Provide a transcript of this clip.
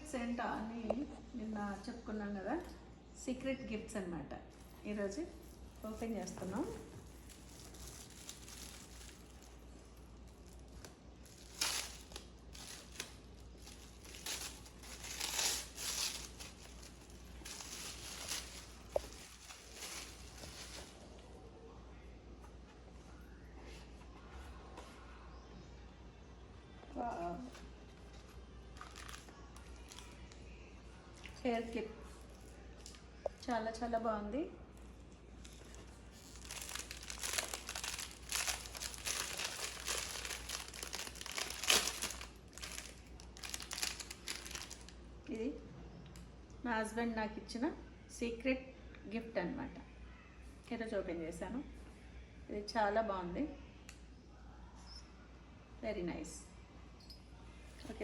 Gifts ఏంటా అని నిన్న చెప్పుకున్నాం కదా, సీక్రెట్ గిఫ్ట్స్ అన్నమాట. ఈరోజు ఓపెన్ చేస్తున్నాం. హెయిర్ క్లిప్ చాలా చాలా బాగుంది. ఇది మా హస్బెండ్ నాకు ఇచ్చిన సీక్రెట్ గిఫ్ట్ అన్నమాట. ఈరోజు ఓపెన్ చేశాను. ఇది చాలా బాగుంది, వెరీ నైస్.